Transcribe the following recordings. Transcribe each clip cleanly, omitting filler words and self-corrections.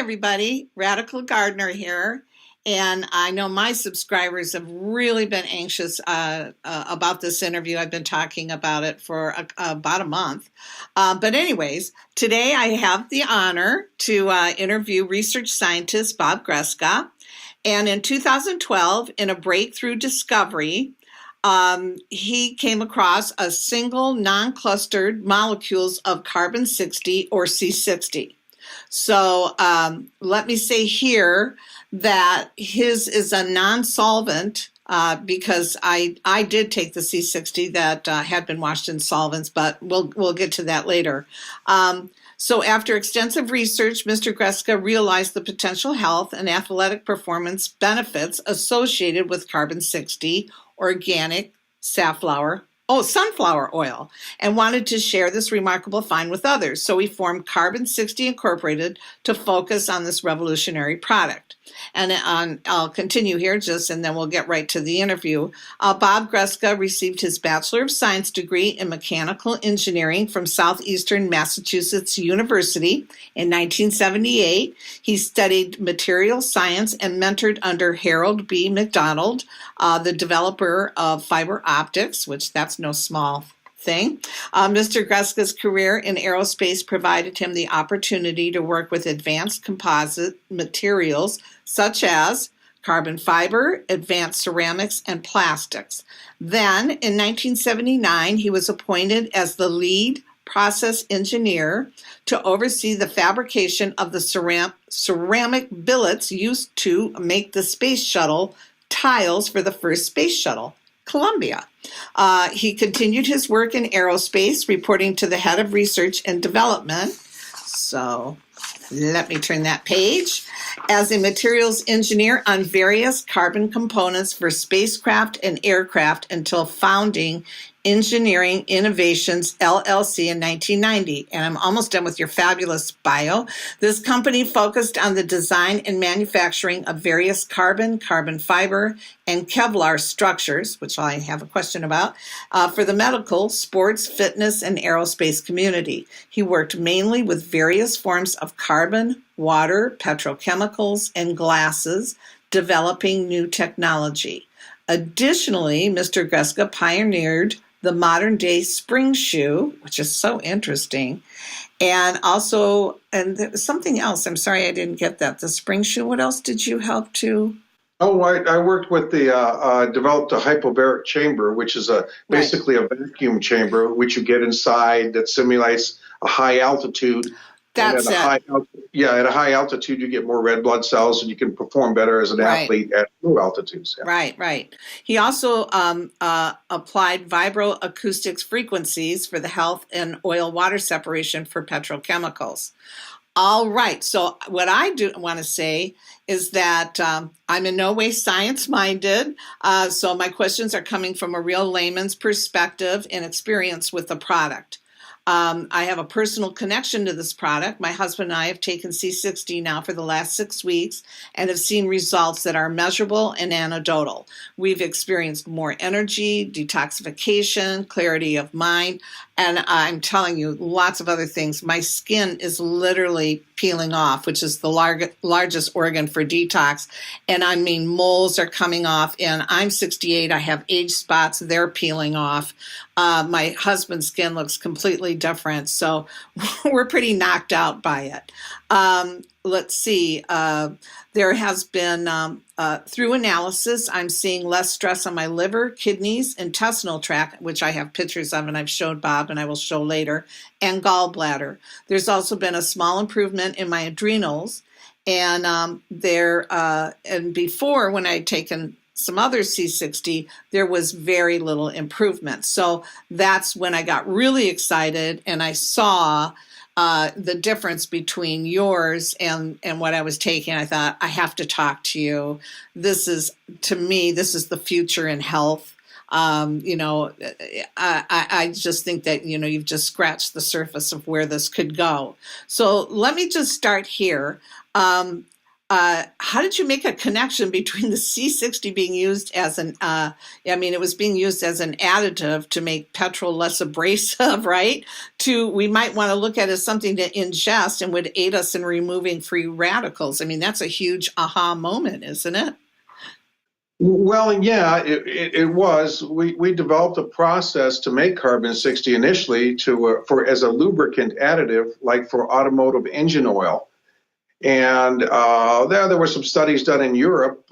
everybody. Radical Gardener here. And I know my subscribers have really been anxious about this interview. I've been talking about it for about a month. But anyways, today I have the honor to interview research scientist Bob Greska. And in 2012, in a breakthrough discovery, he came across a single non-clustered molecules of carbon-60 or C60. So let me say here that his is a non-solvent because I did take the C60 that had been washed in solvents, but we'll get to that later. So after extensive research, Mr. Greska realized the potential health and athletic performance benefits associated with carbon-60 organic sunflower oil, and wanted to share this remarkable find with others. So he formed Carbon-60 Incorporated to focus on this revolutionary product. And I'll continue here and then we'll get right to the interview. Bob Greska received his Bachelor of Science degree in Mechanical Engineering from Southeastern Massachusetts University in 1978. He studied material science and mentored under Harold B. McDonald, the developer of fiber optics, which that's no small thing. Mr. Greska's career in aerospace provided him the opportunity to work with advanced composite materials such as carbon fiber, advanced ceramics, and plastics. Then, in 1979, he was appointed as the lead process engineer to oversee the fabrication of the ceramic billets used to make the space shuttle tiles for the first space shuttle, Columbia. He continued his work in aerospace, reporting to the head of research and development. So let me turn that page. As a materials engineer on various carbon components for spacecraft and aircraft until founding Engineering Innovations LLC in 1990. And I'm almost done with your fabulous bio. This company focused on the design and manufacturing of various carbon fiber, and Kevlar structures, which I have a question about, for the medical, sports, fitness, and aerospace community. He worked mainly with various forms of carbon, water, petrochemicals, and glasses, developing new technology. Additionally, Mr. Greska pioneered the modern-day spring shoe, which is so interesting, and also, and there was something else. I'm sorry I didn't get that. The spring shoe. What else did you help to? Oh, I worked with developed a hyperbaric chamber, which is basically a vacuum chamber, which you get inside that simulates a high altitude. That's it. At a high altitude, you get more red blood cells, and you can perform better as an athlete at low altitudes. Yeah. Right. He also applied vibroacoustics frequencies for the health and oil-water separation for petrochemicals. All right. So what I do want to say is that I'm in no way science-minded. So my questions are coming from a real layman's perspective and experience with the product. I have a personal connection to this product. My husband and I have taken C60 now for the last 6 weeks and have seen results that are measurable and anecdotal. We've experienced more energy, detoxification, clarity of mind, and I'm telling you, lots of other things. My skin is literally peeling off, which is the largest organ for detox. And I mean, moles are coming off, and I'm 68. I have age spots. They're peeling off. My husband's skin looks completely different. So we're pretty knocked out by it. Let's see. There has been, through analysis, I'm seeing less stress on my liver, kidneys, intestinal tract, which I have pictures of and I've showed Bob and I will show later, and gallbladder. There's also been a small improvement in my adrenals. And and before, when I had taken some other C60, there was very little improvement. So that's when I got really excited and I saw the difference between yours and what I was taking. I thought, I have to talk to you. This is, to me, this is the future in health. I just think that, you've just scratched the surface of where this could go. So let me just start here. how did you make a connection between the C60 being used as it was being used as an additive to make petrol less abrasive, right? To, we might want to look at it as something to ingest and would aid us in removing free radicals. I mean, that's a huge aha moment, isn't it? Well, yeah, it was. We developed a process to make carbon 60 initially for as a lubricant additive, like for automotive engine oil. And there were some studies done in Europe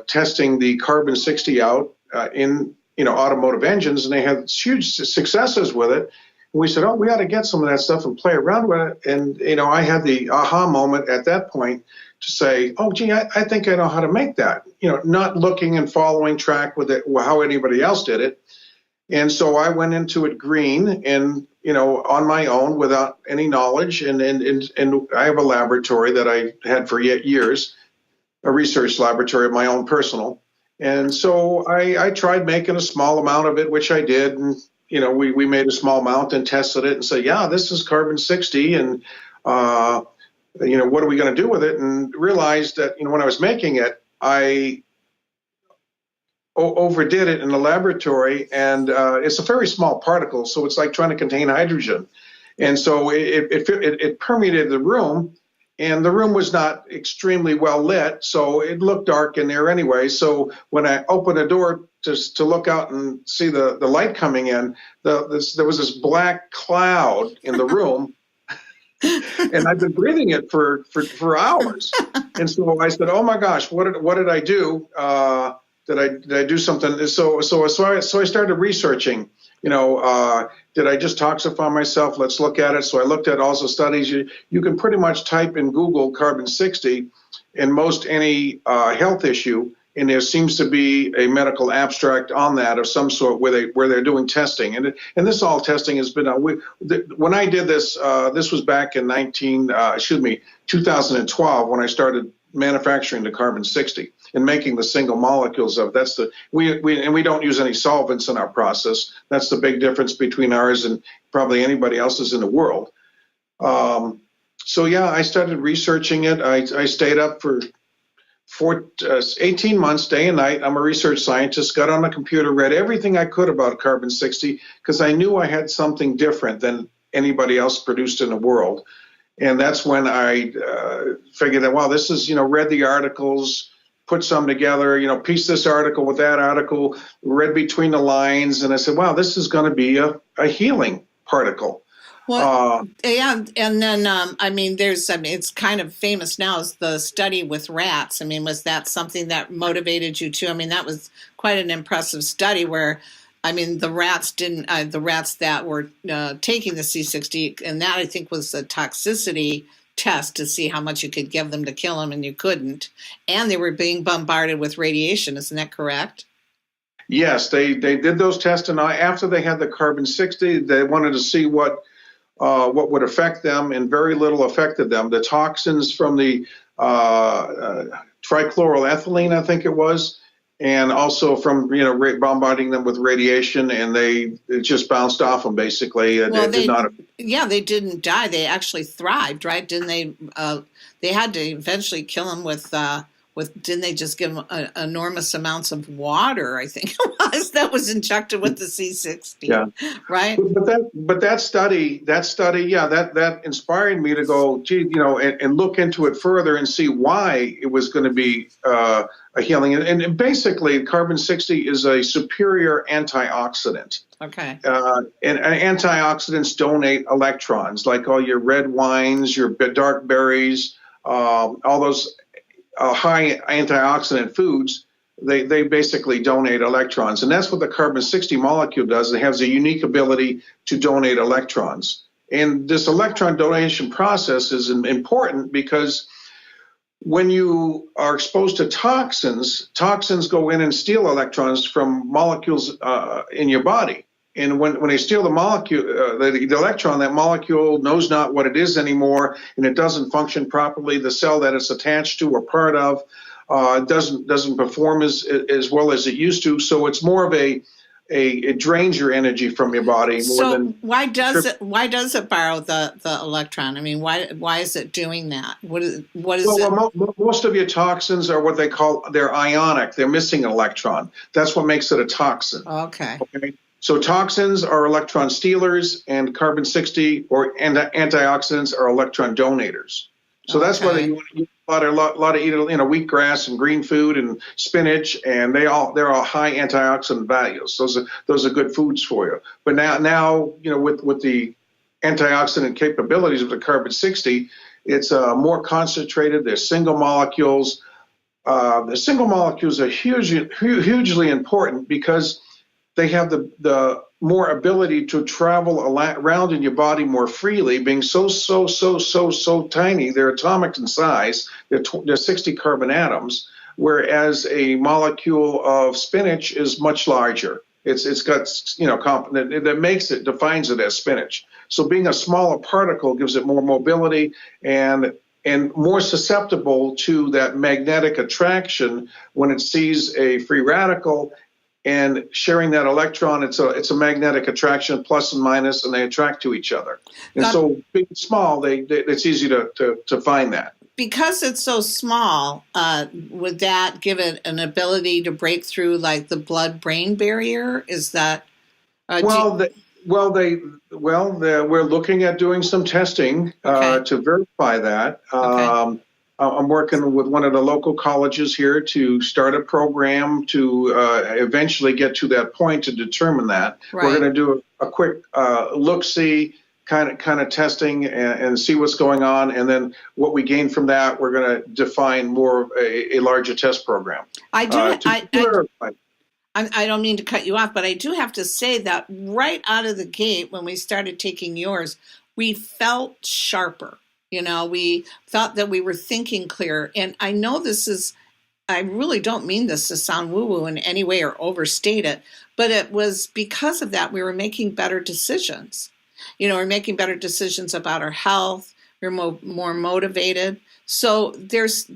testing the carbon 60 out in automotive engines, and they had huge successes with it. And we said, oh, we ought to get some of that stuff and play around with it. And I had the aha moment at that point to say, oh, gee, I think I know how to make that. Not looking and following track with it, how anybody else did it. And so I went into it green and, on my own without any knowledge. And I have a laboratory that I had for years, a research laboratory of my own personal. And so I tried making a small amount of it, which I did. And, we made a small amount and tested it and said, yeah, this is carbon 60. And, what are we going to do with it? And realized that, when I was making it, I overdid it in the laboratory, and it's a very small particle, so it's like trying to contain hydrogen. And so it permeated the room, and the room was not extremely well lit, so it looked dark in there anyway. So when I opened the door to look out and see the light coming in, there was this black cloud in the room. And I've been breathing it for hours. And so I said, oh my gosh, what did I do? Did I do something? So I started researching, did I just toxify myself? Let's look at it. So I looked at also studies. You can pretty much type in Google carbon 60 in most any health issue, and there seems to be a medical abstract on that of some sort where they're doing testing. And this all testing has been when I did this, this was back in 2012 when I started manufacturing the carbon 60 and making the single molecules of. We don't use any solvents in our process. That's the big difference between ours and probably anybody else's in the world. So yeah, I started researching it. I stayed up for 18 months, day and night. I'm a research scientist, got on the computer, read everything I could about carbon 60 because I knew I had something different than anybody else produced in the world. And that's when I figured that, wow, this is, read the articles, put some together, piece this article with that article, read between the lines. And I said, wow, this is going to be a healing particle. Well, yeah, and then it's kind of famous now is the study with rats. I mean, was that something that motivated you too? I mean, that was quite an impressive study where, the rats the rats that were taking the C60, and that I think was a toxicity test to see how much you could give them to kill them, and you couldn't, and they were being bombarded with radiation. Isn't that correct? Yes, they did those tests, and after they had the carbon 60, they wanted to see what would affect them, and very little affected them. The toxins from the trichloroethylene, I think it was, and also from bombarding them with radiation, and it just bounced off them basically. Well, they didn't die. They actually thrived, right? Didn't they? They had to eventually kill them with. Didn't they just give them enormous amounts of water? I think it was that was injected with the C60. Yeah, right. But that study, yeah, that inspired me to go, gee, and look into it further and see why it was going to be a healing. And basically, carbon 60 is a superior antioxidant. Okay. And antioxidants donate electrons, like all your red wines, your dark berries, all those. High antioxidant foods, they basically donate electrons. And that's what the carbon 60 molecule does. It has a unique ability to donate electrons. And this electron donation process is important because when you are exposed to toxins go in and steal electrons from molecules in your body. And when they steal the molecule, the electron, that molecule knows not what it is anymore, and it doesn't function properly. The cell that it's attached to or part of doesn't perform as well as it used to. So it's more of a it drains your energy from your body more So than. why does it borrow the electron? I mean, why is it doing that? What is it? Most of your toxins are what they call, they're ionic. They're missing an electron. That's what makes it a toxin. Okay. Okay. So toxins are electron stealers, and carbon-60 or antioxidants are electron donators. So that's why you want to eat a lot of wheatgrass and green food and spinach, and they're all high antioxidant values. Those are good foods for you. But now with the antioxidant capabilities of the carbon-60, it's more concentrated. They're single molecules. The single molecules are hugely important because they have the more ability to travel around in your body more freely, being so tiny. They're atomic in size. They're 60 carbon atoms, whereas a molecule of spinach is much larger. It's got that defines it as spinach. So being a smaller particle gives it more mobility and more susceptible to that magnetic attraction when it sees a free radical. And sharing that electron, it's a magnetic attraction, plus and minus, and they attract to each other. And so, big and small, it's easy to find that. Because it's so small, would that give it an ability to break through like the blood-brain barrier? Is that we're looking at doing some testing to verify that. Okay. I'm working with one of the local colleges here to start a program to eventually get to that point to determine that. Right. We're going to do a quick look-see kind of testing and see what's going on, and then what we gain from that, we're going to define more of a larger test program. I don't mean to cut you off, but I do have to say that right out of the gate, when we started taking yours, we felt sharper. We thought that we were thinking clearer. And I know I really don't mean this to sound woo-woo in any way or overstate it, but it was because of that we were making better decisions. We're making better decisions about our health. We're more motivated. So there's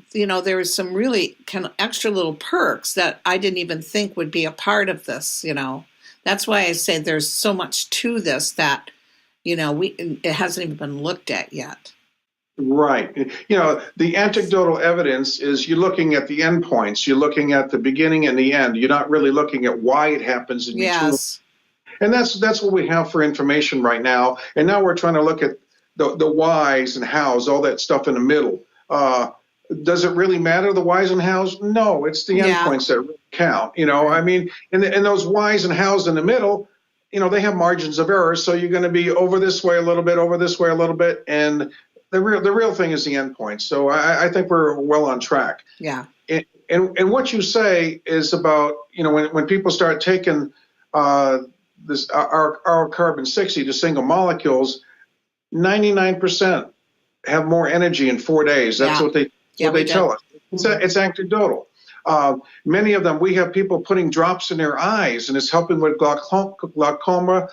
some really kind of extra little perks that I didn't even think would be a part of this. That's why I say there's so much to this that, it hasn't even been looked at yet. Right. The anecdotal evidence is you're looking at the endpoints. You're looking at the beginning and the end. You're not really looking at why it happens in between. And that's what we have for information right now. And now we're trying to look at the whys and hows, all that stuff in the middle. Does it really matter, the whys and hows? No, it's the endpoints that really count. I mean, and those whys and hows in the middle, they have margins of error. So you're going to be over this way a little bit, over this way a little bit, and the real thing is the endpoint. So I think we're well on track. Yeah. And what you say is about, when people start taking our carbon-60 to single moleccules, 99% have more energy in 4 days. That's what they tell us. It's anecdotal. Many of them, we have people putting drops in their eyes, and it's helping with glaucoma,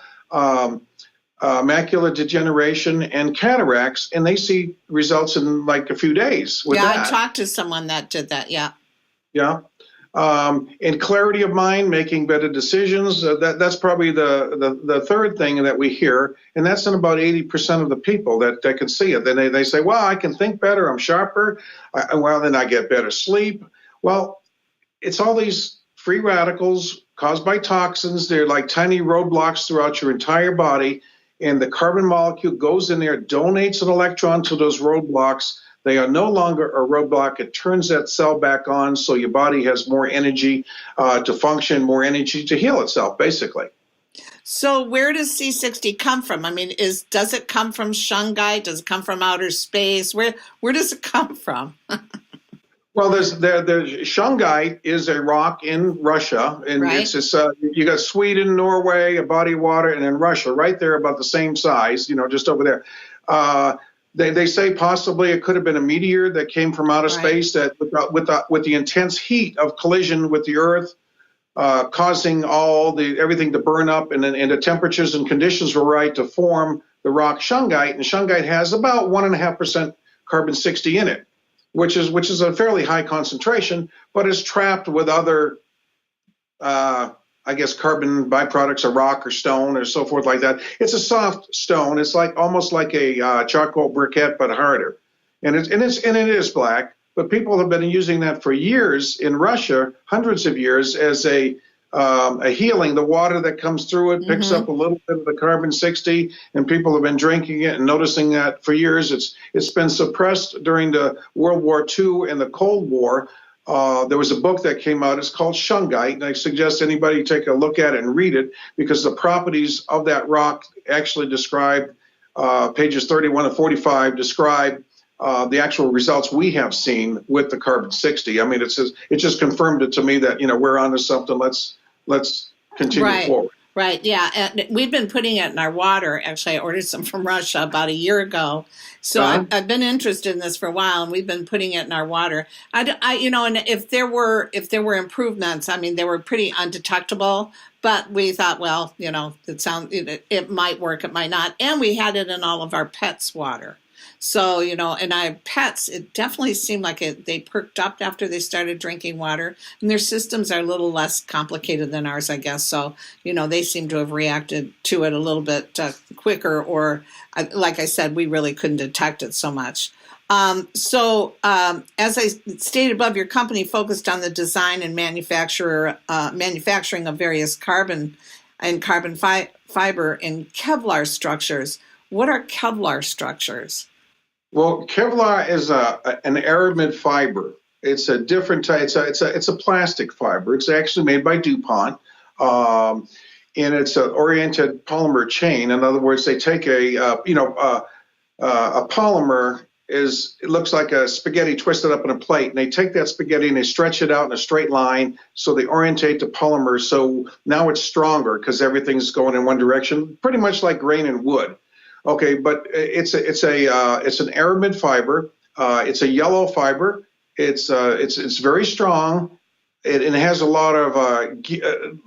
macular degeneration, and cataracts, and they see results in like a few days with that. I talked to someone that did that, yeah. And clarity of mind, making better decisions, that's probably the third thing that we hear, and that's in about 80% of the people that can see it. Then they say, well, I can think better, I'm sharper, then I get better sleep. Well, it's all these free radicals caused by toxins. They're like tiny roadblocks throughout your entire body, and the carbon molecule goes in there, donates an electron to those roadblocks. They are no longer a roadblock. It turns that cell back on, so your body has more energy to function, more energy to heal itself, basically. So where does C60 come from? I mean, does it come from shungite? Does it come from outer space? Where does it come from? Well, there's shungite is a rock in Russia, and right. It's you got Sweden, Norway, a body of water, and then Russia, right there, about the same size, just over there. They say possibly it could have been a meteor that came from outer space that with the intense heat of collision with the Earth, causing everything to burn up, and the temperatures and conditions were right to form the rock shungite, and shungite has about 1.5% carbon-60 in it, which is a fairly high concentration, but is trapped with other I guess, carbon byproducts of rock or stone or so forth like that. It's a soft stone. It's like almost like a charcoal briquette, but harder. And it is black. But people have been using that for years in Russia, hundreds of years, as a healing. The water that comes through it picks up a little bit of the carbon 60, and people have been drinking it and noticing that for years. It's been suppressed during the World War II and the Cold War. There was a book that came out. It's called Shungite, and I suggest anybody take a look at it and read it, because the properties of that rock actually describe, pages 31 and 45 describe the actual results we have seen with the carbon 60. I mean, it just confirmed it to me that, we're onto something. Let's continue forward. Right, yeah. And we've been putting it in our water. Actually, I ordered some from Russia about a year ago. So I've been interested in this for a while, and we've been putting it in our water. And if there were improvements, I mean, they were pretty undetectable. But we thought, well, it might work, it might not. And we had it in all of our pets' water. So, and our pets, it definitely seemed like they perked up after they started drinking water. And their systems are a little less complicated than ours, I guess. So, they seem to have reacted to it a little bit quicker, or like I said, we really couldn't detect it so much. As I stated above, your company focused on the design and manufacturing of various carbon fiber in Kevlar structures. What are Kevlar structures? Well, Kevlar is an aramid fiber. It's a different type. It's a plastic fiber. It's actually made by DuPont, and it's an oriented polymer chain. In other words, they take a polymer it looks like a spaghetti twisted up in a plate, and they take that spaghetti and they stretch it out in a straight line. So they orientate the polymer. So now it's stronger because everything's going in one direction, pretty much like grain and wood. Okay, but it's an aramid fiber. It's a yellow fiber. It's very strong. It has a lot of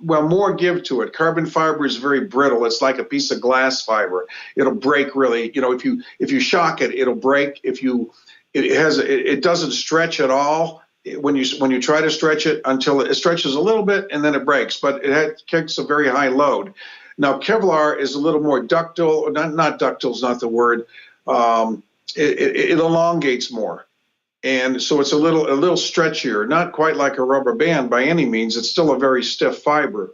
more give to it. Carbon fiber is very brittle. It's like a piece of glass fiber. It'll break really. If you shock it, it'll break. It doesn't stretch at all. When you try to stretch it until it stretches a little bit and then it breaks, but it kicks a very high load. Now, Kevlar is a little more ductile. Not ductile is not the word. It elongates more, and so it's a little stretchier. Not quite like a rubber band by any means. It's still a very stiff fiber.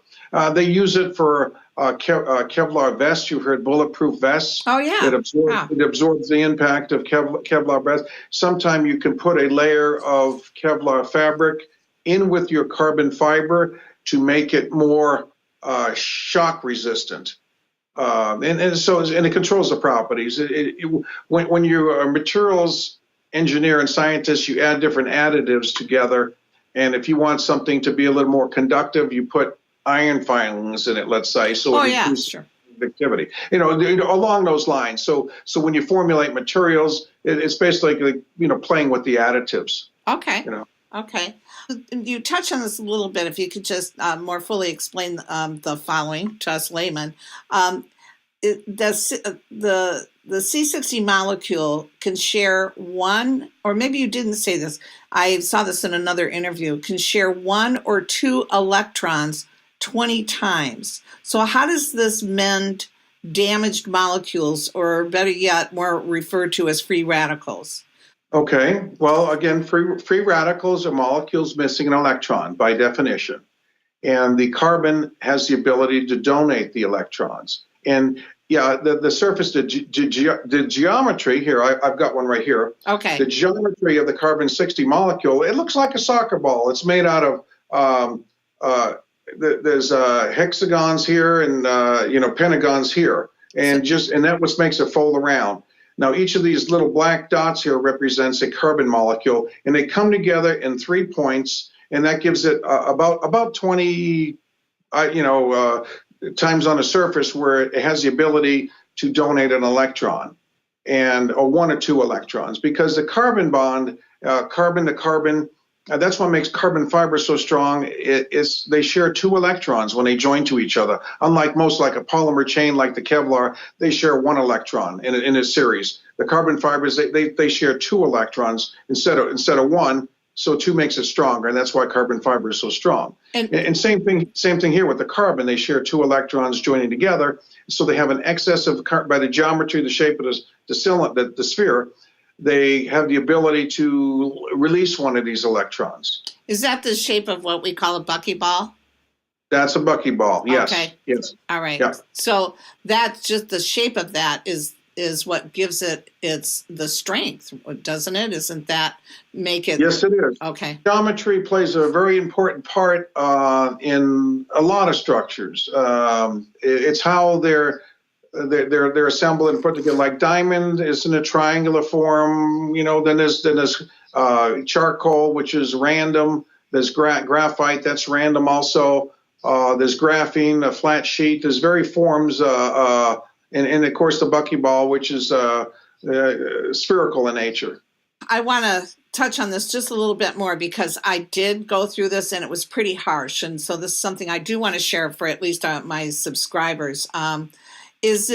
They use it for Kevlar vests. You've heard bulletproof vests. Oh yeah. It absorbs the impact of Kevlar vests. Sometimes you can put a layer of Kevlar fabric in with your carbon fiber to make it more shock resistant, and it controls the properties. When you're a materials engineer and scientist, you add different additives together, and if you want something to be a little more conductive, you put iron filings in it, let's say, so it increases conductivity. Along those lines. So when you formulate materials, it's basically playing with the additives. Okay. Okay. You touched on this a little bit. If you could just more fully explain the following to us laymen. The C60 molecule can share one, or maybe you didn't say this, I saw this in another interview, can share 1 or 2 electrons 20 times. So how does this mend damaged molecules, or better yet, more referred to as free radicals? Okay, well, again, free radicals are molecules missing an electron by definition. And the carbon has the ability to donate the electrons. And yeah, the surface, the geometry here, I've got one right here. Okay. The geometry of the carbon 60 molecule, it looks like a soccer ball. It's made out of, there's hexagons here and, pentagons here. And that what makes it fold around. Now, each of these little black dots here represents a carbon molecule, and they come together in 3 points, and that gives it about 20, times on the surface where it has the ability to donate an electron, or 1 or 2 electrons, because the carbon bond, carbon to carbon, that's what makes carbon fiber so strong. They share 2 electrons when they join to each other. Unlike most, like a polymer chain, like the Kevlar, they share 1 electron in a series. The carbon fibers, they share 2 electrons instead of 1. So two makes it stronger, and that's why carbon fiber is so strong. And And same thing here with the carbon. They share two electrons joining together, so they have an excess of by the geometry, the shape of the cylinder, the sphere. They have the ability to release one of these electrons. is that the shape of what we call a buckyball? That's a buckyball. Yes. Okay. Yes. All right. Yeah. So that's just the shape of that is what gives it the strength, doesn't it? Isn't that make it? Yes, it is. Okay. Geometry plays a very important part in a lot of structures. It's how they're assembled and put together. Like diamond is in a triangular form. Then there's charcoal, which is random. There's graphite, that's random also. There's graphene, a flat sheet. There's various forms, and of course the buckyball, which is spherical in nature. I want to touch on this just a little bit more because I did go through this and it was pretty harsh. And so this is something I do want to share for at least my subscribers. Is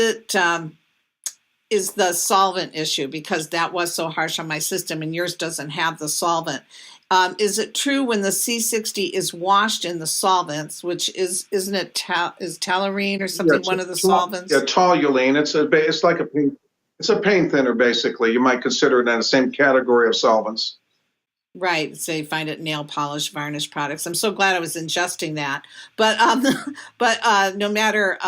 the solvent issue, because that was so harsh on my system and yours doesn't have the solvent. Is it true when the C60 is washed in the solvents, which isn't it is toluene or something, one of the solvents? Yeah, toluene. It's like it's a paint thinner, basically. You might consider it in the same category of solvents. Right. So you find it in nail polish, varnish products. I'm so glad I was ingesting that. But no matter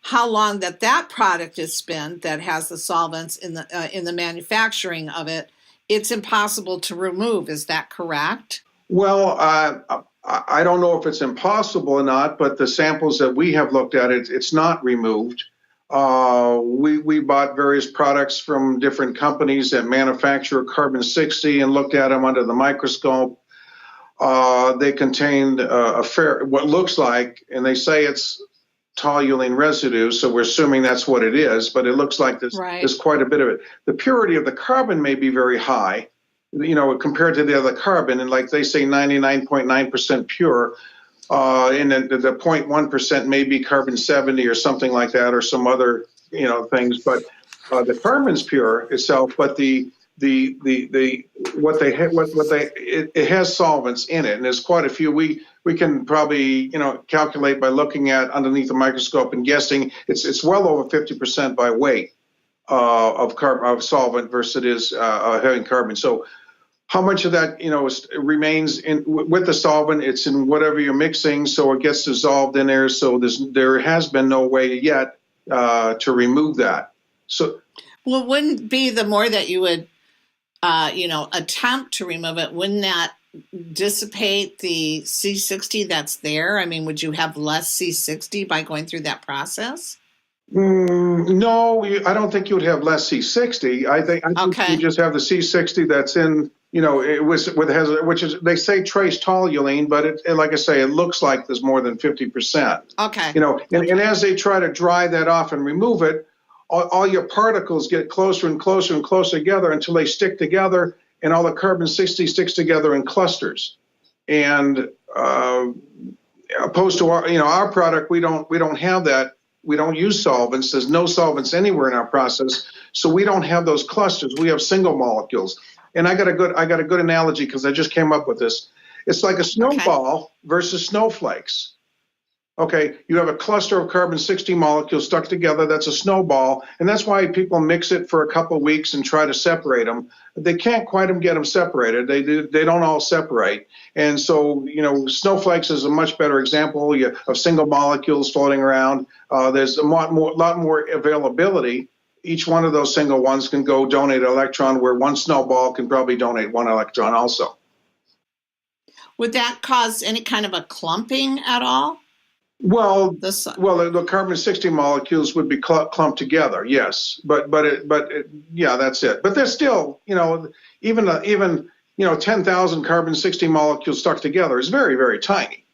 how long that product is spent that has the solvents in the manufacturing of it, it's impossible to remove. Is that correct? Well, I don't know if it's impossible or not, but the samples that we have looked at, it's not removed. We bought various products from different companies that manufacture carbon-60 and looked at them under the microscope. They contained what looks like, and they say it's toluene residue, so we're assuming that's what it is, but it looks like there's quite a bit of it. The purity of the carbon may be very high, compared to the other carbon, and like they say 99.9% pure, and then the 0.1% may be carbon-70 or something like that, or some other things, but the carbon's pure itself, but it has solvents in it, and there's quite a few. We can probably calculate by looking at underneath the microscope and guessing it's well over 50% by weight of solvent versus it is having carbon. So how much of that remains with the solvent? It's in whatever you're mixing, so it gets dissolved in there. So there has been no way yet to remove that. So well, wouldn't be the more that you would attempt to remove it, wouldn't that dissipate the C60 that's there? I mean, would you have less C60 by going through that process? No, I don't think you would have less C60. I think you just have the C60 that's in, which is, they say trace toluene, but like I say, it looks like there's more than 50%. Okay. And as they try to dry that off and remove it, all your particles get closer and closer and closer together until they stick together, and all the carbon-60 sticks together in clusters. And opposed to our product, we don't have that. We don't use solvents. There's no solvents anywhere in our process, so we don't have those clusters. We have single molecules. And I got a good analogy because I just came up with this. It's like a snowball versus snowflakes. Okay, you have a cluster of carbon-60 molecules stuck together. That's a snowball, and that's why people mix it for a couple of weeks and try to separate them. They can't quite get them separated. They don't all separate, and so snowflakes is a much better example of single molecules floating around. There's a lot more availability. Each one of those single ones can go donate an electron, where one snowball can probably donate one electron also. Would that cause any kind of a clumping at all? Well, the carbon-60 molecules would be clumped together, yes, but yeah, that's it. But there's still, even 10,000 carbon-60 molecules stuck together is very, very tiny.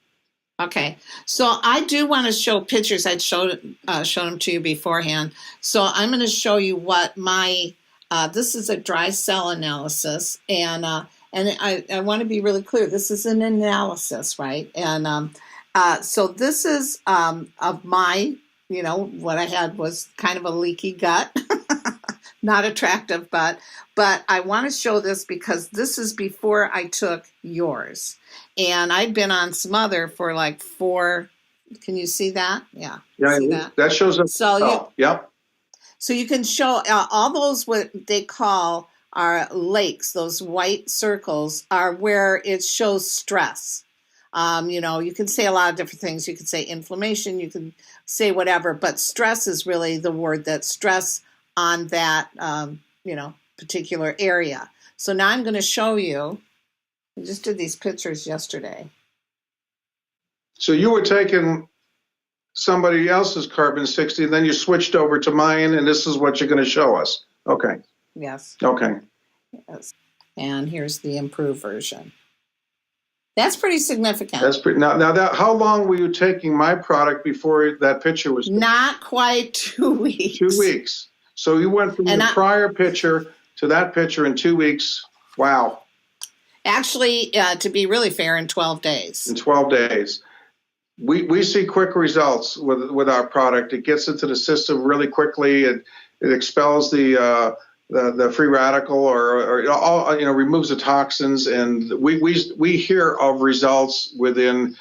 Okay, so I do want to show pictures. I'd shown them to you beforehand. So I'm going to show you what my this is a dry cell analysis, and I want to be really clear. This is an analysis, right? And so this is of my, what I had was kind of a leaky gut, not attractive, but But I want to show this because this is before I took yours. And I'd been on some other for like 4. Can you see that? Yeah. Yeah, See that? that shows up. So Yep. so you can show all those what they call are lakes. Those white circles are where it shows stress. You can say a lot of different things. You can say inflammation. You can say whatever, but stress is really the word that stress on that particular area. So now I'm going to show you. I just did these pictures yesterday. So you were taking somebody else's carbon 60, then you switched over to mine, and this is what you're going to show us. Okay. Yes. Okay. Yes. And here's the improved version. That's pretty significant. That's pretty. Now that how long were you taking my product before that picture was taken? Not quite 2 weeks. 2 weeks. So you went from the prior picture to that picture in 2 weeks. Wow. Actually, to be really fair, in 12 days. In 12 days. We see quick results with our product. It gets into the system really quickly. It expels the free radical or removes the toxins, and we hear of results within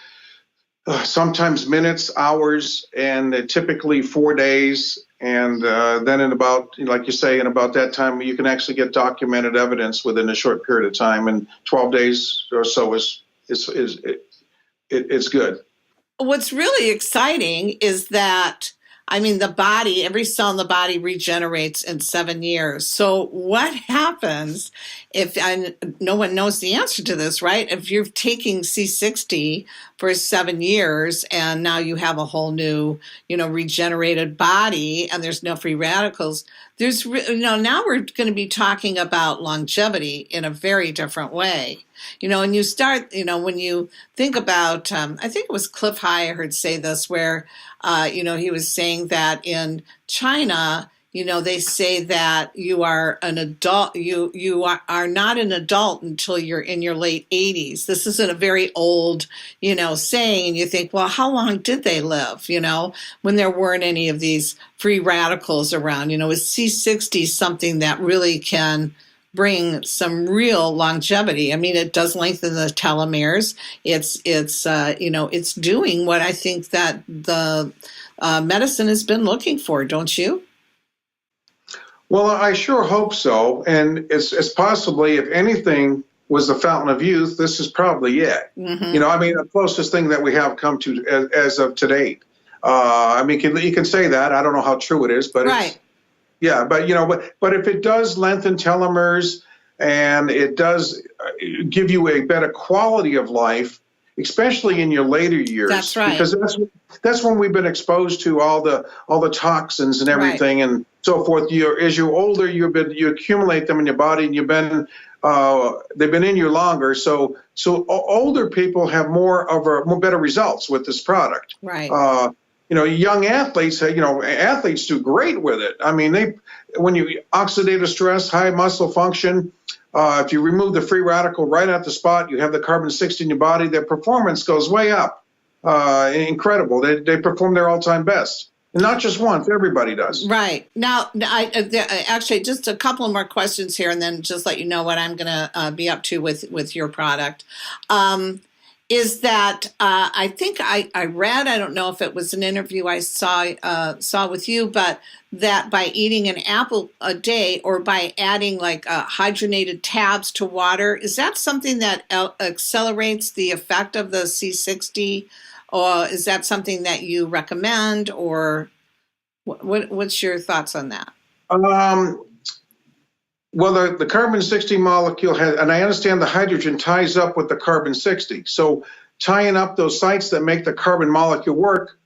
sometimes minutes, hours, and typically 4 days. And then in about, like you say, in about that time, you can actually get documented evidence within a short period of time. And 12 days or so it's good. What's really exciting is that, the body, every cell in the body regenerates in 7 years. So what happens and no one knows the answer to this, right? If you're taking C60 for 7 years and now you have a whole new, regenerated body and there's no free radicals, now we're going to be talking about longevity in a very different way. And you start, when you think about, I think it was Cliff High I heard say this, where, he was saying that in China, they say that you are an adult, you are not an adult until you're in your late 80s. This isn't a very old, saying, and you think, well, how long did they live, when there weren't any of these free radicals around? Is C60 something that really can bring some real longevity? It does lengthen the telomeres. It's doing what I think that the medicine has been looking for, don't you? Well, I sure hope so. And it's possibly, if anything was the fountain of youth, this is probably it. Mm-hmm. The closest thing that we have come to as of to date. You can say that. I don't know how true it is, but right. Yeah, but if it does lengthen telomeres and it does give you a better quality of life, especially in your later years, that's right. Because that's when we've been exposed to all the toxins and everything, right, and so forth. As you're older, you accumulate them in your body, and they've been in you longer. So older people have more better results with this product. Right. Young athletes, athletes do great with it. When you oxidative stress, high muscle function, if you remove the free radical right at the spot, you have the carbon 60 in your body, their performance goes way up. Incredible. They perform their all-time best. And not just once, everybody does. Right. Now, actually, just a couple more questions here, and then just let you know what I'm going to be up to with your product. Is that I think I read, I don't know if it was an interview I saw with you, but that by eating an apple a day or by adding like hydrogenated tabs to water, is that something that accelerates the effect of the C60? Or is that something that you recommend, or what's your thoughts on that? Well, the carbon 60 molecule has, and I understand the hydrogen ties up with the carbon 60. So tying up those sites that make the carbon molecule work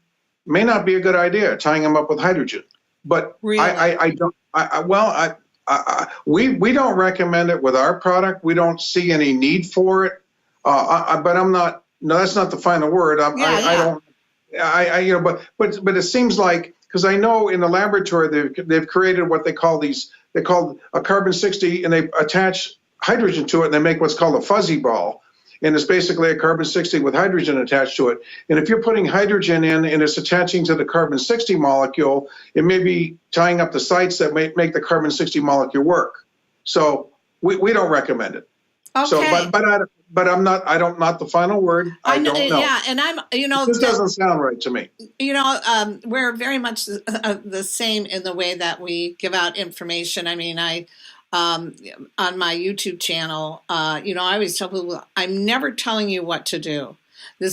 may not be a good idea, tying them up with hydrogen. But really? We don't recommend it with our product. We don't see any need for it. But I'm not. No, that's not the final word. But it seems like, because I know in the laboratory they've created what they call a carbon 60, and they attach hydrogen to it, and they make what's called a fuzzy ball. And it's basically a carbon 60 with hydrogen attached to it. And if you're putting hydrogen in and it's attaching to the carbon 60 molecule, it may be tying up the sites that make the carbon 60 molecule work. So we don't recommend it. Okay. So, I'm not the final word. I know, don't know. yeah, and I'm, This doesn't sound right to me. We're very much the same in the way that we give out information. I mean, on my YouTube channel, I always tell people, I'm never telling you what to do.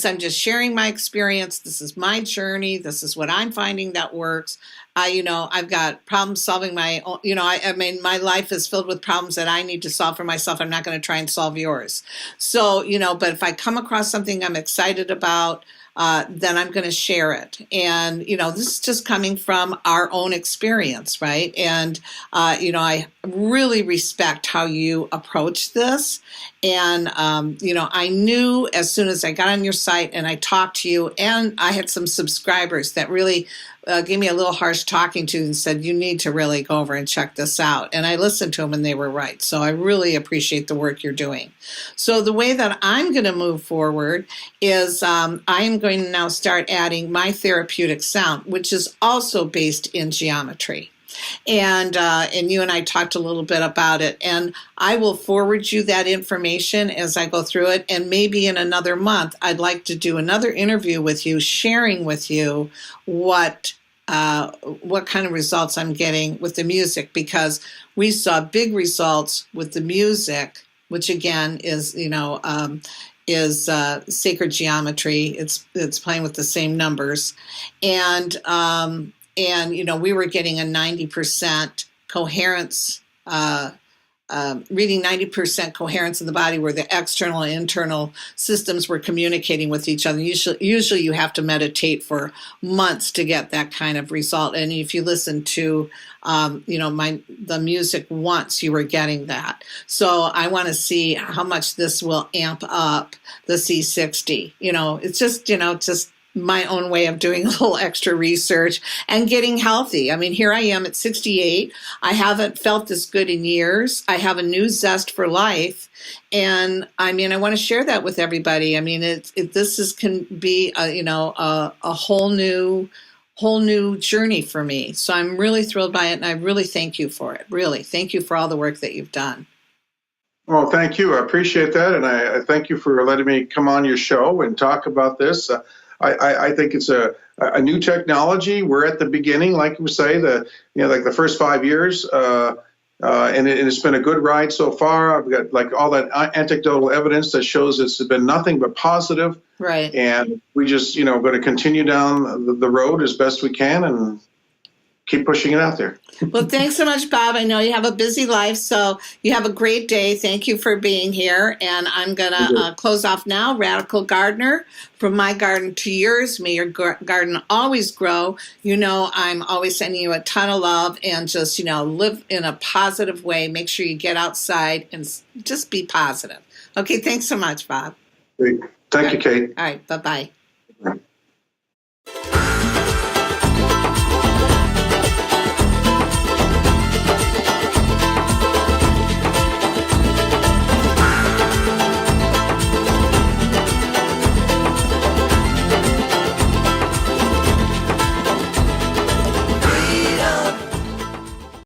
I'm just sharing my experience. This is my journey. This is what I'm finding that works. I've got problem solving my own, I mean, my life is filled with problems that I need to solve for myself. I'm not going to try and solve yours. So, but if I come across something I'm excited about, then I'm going to share it. And, this is just coming from our own experience, right? And, I really respect how you approach this. And, I knew as soon as I got on your site and I talked to you, and I had some subscribers that really gave me a little harsh talking to and said, you need to really go over and check this out. And I listened to them and they were right. So I really appreciate the work you're doing. So the way that I'm going to move forward is I am going to now start adding my therapeutic sound, which is also based in geometry. And you and I talked a little bit about it, and I will forward you that information as I go through it. And maybe in another month, I'd like to do another interview with you, sharing with you what kind of results I'm getting with the music, because we saw big results with the music, which again is sacred geometry. It's playing with the same numbers, and we were getting a 90% coherence, reading 90% coherence in the body, where the external and internal systems were communicating with each other. Usually you have to meditate for months to get that kind of result. And if you listen to, the music once, you were getting that. So I want to see how much this will amp up the C60. It's just my own way of doing a little extra research and getting healthy. I mean, here I am at 68. I haven't felt this good in years. I have a new zest for life. And I mean, I want to share that with everybody. I mean, this can be a whole new journey for me. So I'm really thrilled by it. And I really thank you for it. Really. Thank you for all the work that you've done. Well, thank you. I appreciate that. And I thank you for letting me come on your show and talk about this. I think it's a new technology. We're at the beginning, like you say, like the first 5 years, and it's been a good ride so far. I've got like all that anecdotal evidence that shows it's been nothing but positive. Right. And we just, going to continue down the road as best we can and keep pushing it out there. Well, thanks so much, Bob. I know you have a busy life, so you have a great day. Thank you for being here. And I'm going to close off now. Radical Gardener, from my garden to yours. May your garden always grow. I'm always sending you a ton of love, and just, live in a positive way. Make sure you get outside and just be positive. Okay, thanks so much, Bob. Great. Thank you, Kate. All right, bye-bye.